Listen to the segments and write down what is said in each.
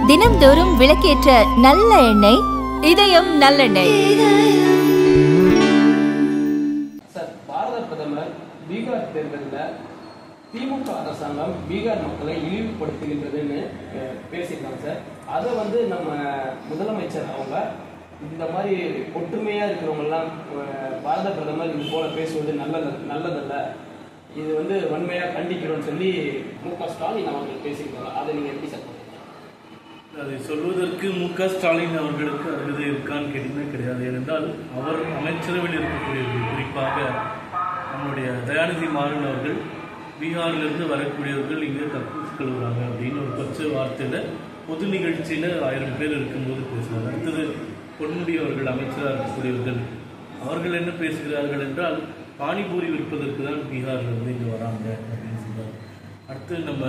தினம்தோறும் விளக்கேற்ற நல்ல எண்ணெய் இதயம் நல்லெண்ணெய். சார், பாரத பிரதமர் பீகார் தேர்தலில் திமுக அரசாங்கம் பீகார் மக்களை இழிவுபடுத்துகின்றதுன்னு பேசியிருக்காங்க சார். அதை நம்ம முதலமைச்சர் அவங்க இந்த மாதிரி ஒற்றுமையாக இருக்கிறவங்கெல்லாம் பாரத பிரதமர் இது போல பேசுவது நல்லதல்ல, இது வன்மையாக கண்டிக்கிறோம்னு சொல்லி மு.க. ஸ்டாலின் அவர்கள் பேசியிருக்காங்க. அதை நீங்கள் எப்படி சார்? அதை சொல்வதற்கு மு.க. ஸ்டாலின் அவர்களுக்கு அருகதை இருக்கான்னு கேட்டீங்கன்னா கிடையாது. ஏனென்றால் அவர் அமைச்சரவையில் இருக்கக்கூடியவர்கள், குறிப்பாக நம்முடைய தயாநிதி மாறன் அவர்கள் பீகாரிலிருந்து வரக்கூடியவர்கள் இங்கே கக்கூஸ் கழுவுறாங்க அப்படின்னு ஒரு பச்சை வார்த்தையில் பொது நிகழ்ச்சியில் 1000 பேர் இருக்கும்போது பேசுகிறார். அடுத்தது பொன்முடி அவர்கள் அமைச்சராக இருக்கக்கூடியவர்கள், அவர்கள் என்ன பேசுகிறார்கள் என்றால் பானிபூரி விற்பதற்கு தான் பீகார்லேருந்து இங்கே வராங்க அப்படின்னு சொல்கிறார். அடுத்து நம்ம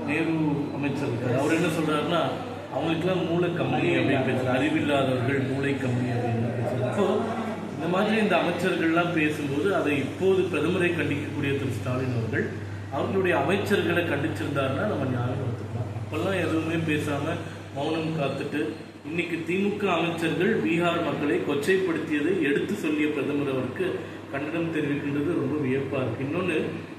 நேரு அமைச்சர் இருக்கார், அவர் என்ன சொல்கிறாருன்னா அவங்களுக்குலாம் மூளை கம்மி அப்படின்னு பேசுகிறார், அறிவில்லாதவர்கள் மூளை கம்மி அப்படின்னு பேசுகிறார். ஸோ இந்த மாதிரி இந்த அமைச்சர்கள்லாம் பேசும்போது அதை இப்போது பிரதமரை கண்டிக்கக்கூடிய திரு ஸ்டாலின் அவர்கள் அவர்களுடைய அமைச்சர்களை கண்டிச்சிருந்தாருன்னா நம்ம ஞாபகம் எடுத்துக்கலாம். அப்போல்லாம் எதுவுமே பேசாமல் மௌனம் காத்துட்டு இன்னைக்கு திமுக அமைச்சர்கள் பீகார் மக்களை கொச்சைப்படுத்தியதை எடுத்து சொல்லிய பிரதமர் அவருக்கு கண்டனம் தெரிவிக்கின்றது ரொம்ப வியப்பாக இருக்குது. இன்னொன்று,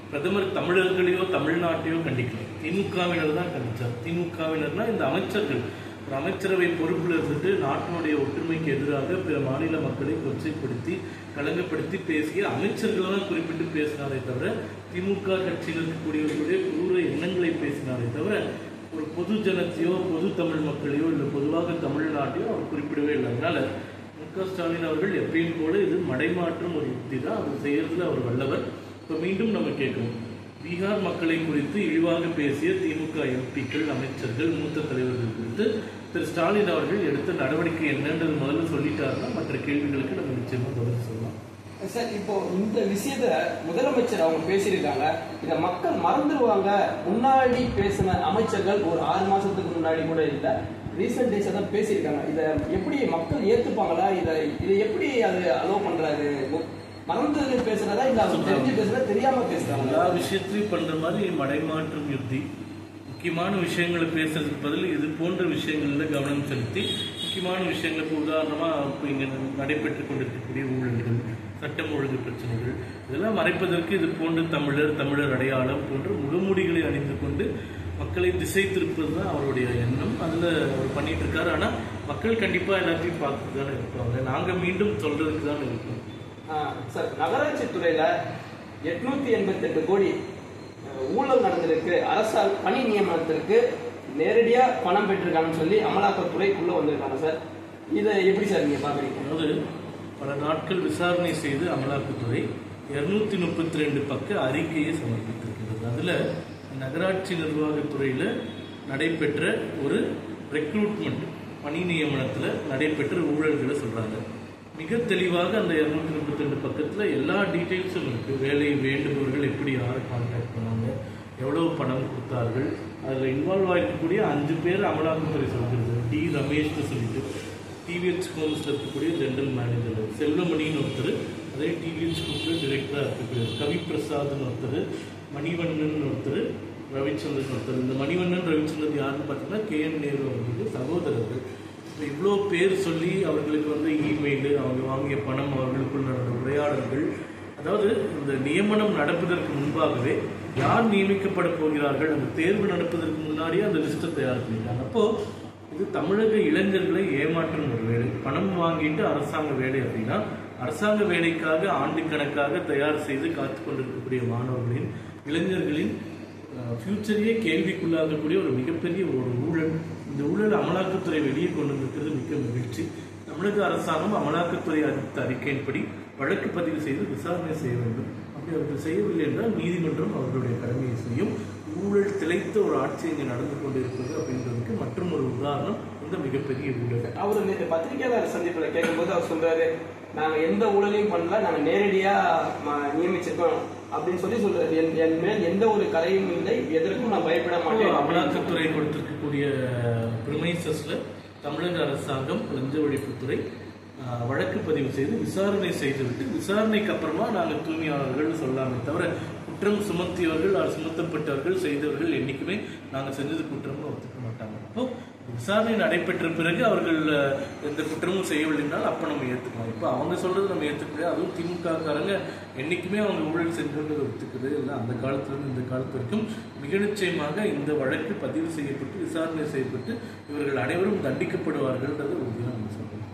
பிரதமர் தமிழர்களையோ தமிழ்நாட்டையோ கண்டிக்கல, திமுகவினர் தான் கண்டிச்சார். திமுகவினர்னா இந்த அமைச்சர்கள் ஒரு அமைச்சரவை பொறுப்பில் இருந்துட்டு நாட்டினுடைய ஒற்றுமைக்கு எதிராக பிற மாநில மக்களை கொச்சைப்படுத்தி கலங்கப்படுத்தி பேசிய அமைச்சர்களெல்லாம் குறிப்பிட்டு பேசினாரே தவிர திமுக கட்சியில் இருக்கக்கூடியவர்களுடைய குரூர எண்ணங்களை பேசினாரே தவிர ஒரு பொது ஜனத்தையோ பொது தமிழ் மக்களையோ இல்லை பொதுவாக தமிழ்நாட்டையோ அவர் குறிப்பிடவே இல்லை. அதனால மு.க. ஸ்டாலின் அவர்கள் எப்பயும் போல இது மடைமாற்றும் ஒரு யுக்தி தான், அது செய்யறதுல அவர் வல்லவர். இப்போ மீண்டும் நம்ம கேட்கணும், பீகார் மக்களை குறித்து இழிவாக பேசிய திமுக எம்பிக்கள், அமைச்சர்கள், மூத்த தலைவர்கள் குறித்து திரு ஸ்டாலின் அவர்கள் எடுத்த நடவடிக்கை என்னன்றது முதல்ல சொல்லிட்டாருன்னா மற்ற கேள்விகளுக்கு நம்ம நிச்சயமாக பதில் சொல்லலாம். சார், இப்போ இந்த விஷயத்த முதலமைச்சர் அவங்க பேசியிருக்காங்க, இதை மக்கள் மறந்துடுவாங்க. முன்னாடி பேசின அமைச்சர்கள் ஒரு 6 மாசத்துக்கு முன்னாடி கூட இல்லை, ரீசெண்ட் டேஸை தான் பேசியிருக்காங்க. இதை எப்படி மக்கள் ஏற்றுப்பாங்களா? இதை எப்படி அது அலோவ் பண்ணுறாரு? மறந்து பேசுறதா இல்லை அவங்க தெரிஞ்சு பேசுறதா, தெரியாம பேசுறாங்க? எல்லா விஷயத்திலையும் பண்ற மாதிரி மடைமாற்றும் யுக்தி. முக்கியமான விஷயங்களை பேசுறதுக்கு பதில் இது போன்ற விஷயங்களில் கவனம் செலுத்தி முக்கியமான விஷயங்களுக்கு உதாரணமாக இப்போ இங்கே நடைபெற்று கொண்டிருக்கக்கூடிய ஊழல்கள், சட்டம் ஒழுங்கு பிரச்சனைகள், இதெல்லாம் மறைப்பதற்கு இது போன்ற தமிழர் அடையாளம் போன்ற முகமூடிகளை அணிந்து கொண்டு மக்களை திசை திருப்பது தான் அவருடைய எண்ணம். அதில் அவர் பண்ணிட்டு இருக்காரு. ஆனால் மக்கள் கண்டிப்பாக எல்லாத்தையும் பார்த்துட்டு தானே இருப்பாங்க. நாங்கள் மீண்டும் சொல்றதுக்கு தான் இருக்கோம். சார், நகராட்சி துறையில 888 கோடி ஊழல் நடந்திருக்கு, அரசால் பணி நியமனத்திற்கு நேரடியா பணம் பெற்றிருக்காங்கன்னு சொல்லி அமலாக்கத்துறைக்குள்ள வந்திருக்காங்க சார். இதை எப்படி சார் நீங்க பாக்குறீங்க? அதாவது பல நாட்கள் விசாரணை செய்து அமலாக்கத்துறை 232 பக்க அறிக்கையை சமர்ப்பித்திருக்கிறது. அதில் நகராட்சி நிர்வாகத்துறையில் நடைபெற்ற ஒரு ரெக்ரூட்மெண்ட் பணி நியமனத்தில் நடைபெற்ற ஊழல்களை சொல்கிறாங்க. மிக தெளிவாக அந்த 232 பக்கத்தில் எல்லா டீட்டெயில்ஸும் இருக்குது. வேலை வேண்டுபவர்கள் எப்படி யாரை கான்டாக்ட் பண்ணாங்க, எவ்வளவு பணம் கொடுத்தார்கள், அதில் இன்வால்வ் ஆகிருக்கக்கூடிய 5 பேர் அமலாக்கத்துறை சொல்கிறது. டி ரமேஷ்னு சொல்லிட்டு டிவிஎச் ஹோம்ஸில் இருக்கக்கூடிய ஜென்ரல் மேனேஜர், செல்வமணின்னு ஒருத்தர், அதே டிவிஎச் ஹோம்ஸில் டிரெக்டராக இருக்கக்கூடிய கவி பிரசாத்னு ஒருத்தர், மணிவண்ணன் ஒருத்தர், ரவிச்சந்திரன் ஒருத்தர். இந்த மணிவண்ணன் ரவிச்சந்திரன் யாருன்னு பார்த்தீங்கன்னா KN நேரு அவர்களுக்கு சகோதரர்கள். இவ்வளோ பேர் சொல்லி அவர்களுக்கு இமெயில், அவங்க வாங்கிய பணம், அவர்களுக்குள் நடந்த உரையாடல்கள், அதாவது இந்த நியமனம் நடப்பதற்கு முன்பாகவே யார் நியமிக்கப்பட போகிறார்கள் அந்த தேர்வு நடப்பதற்கு முன்னாடியே அந்த லிஸ்ட்டை தயார் பண்ணிட்டாங்க. அப்போது இது தமிழக இளைஞர்களை ஏமாற்றும் ஒரு வேலை. பணம் வாங்கிட்டு அரசாங்க வேலை அப்படின்னா அரசாங்க வேலைக்காக ஆண்டு கணக்காக தயார் செய்து காத்து கொண்டிருக்கக்கூடிய மாணவர்களின், இளைஞர்களின் ஃபியூச்சரையே கேள்விக்குள்ளாகக்கூடிய ஒரு மிகப்பெரிய ஒரு ஊழல். இந்த ஊழல் அமலாக்கத்துறை வெளியே கொண்டு வந்திருக்கிறது மிக மகிழ்ச்சி. தமிழக அரசாங்கம் அமலாக்கத்துறை அறிவித்த அறிக்கையின்படி வழக்கு பதிவு செய்து விசாரணை செய்ய வேண்டும். அப்படி அவர்கள் செய்யவில்லை என்றால் நீதிமன்றம் அவர்களுடைய கடமையை செய்யும். ஊழல் திளைத்த ஒரு ஆட்சி இங்கே நடந்து கொண்டிருக்கிறது அப்படின்றதுக்கு மற்றும் ஒரு உதாரணம் இந்த மிகப்பெரிய ஊழல். அவர் நேற்று பத்திரிகையாளர் சந்திப்பில் கேட்கும்போது அவர் சொல்றாரு, நாங்கள் எந்த ஊழலையும் பண்ணல, நாங்கள் நேரடியாக நியமிச்சிருக்கோம் அப்படின்னு சொல்றாரு. என் மேல் எந்த ஒரு கரையும் இல்லை, எதற்கும் நான் பயப்பட மாட்டேன். அமலாக்கத்துறை கொடுத்திருக்கக்கூடிய பிரிமைசஸ்ல தமிழக அரசாங்கம் லஞ்ச ஒழிப்புத்துறை வழக்கு பதிவு செய்து விசாரணை செய்துவிட்டு விசாரணைக்கு அப்புறமா நாங்கள் தூய்மையாளர்கள் சொல்லாமே தவிர குற்றம் சுமத்தியவர்கள் சுமத்தப்பட்டவர்கள் செய்தவர்கள் என்னைக்குமே நாங்கள் செஞ்சது குற்றம்னு ஒத்துக்க மாட்டாங்க. இப்போ விசாரணை நடைபெற்ற பிறகு அவர்கள் எந்த குற்றமும் செய்யவில்லைனால் அப்போ நம்ம ஏற்றுக்கலாம். இப்போ அவங்க சொல்றது நம்ம ஏற்றுக்க முடியாது. அதுவும் திமுக காரங்க என்னைக்குமே அவங்க ஊழல் செஞ்சவங்க ஒத்துக்குது இல்லை. அந்த காலத்திலிருந்து இந்த காலத்து வரைக்கும் மிக நிச்சயமாக இந்த வழக்கு பதிவு செய்யப்பட்டு விசாரணை செய்யப்பட்டு இவர்கள் அனைவரும் தண்டிக்கப்படுவார்கள்ன்றது உறுதியாக நம்ம சொல்றோம்.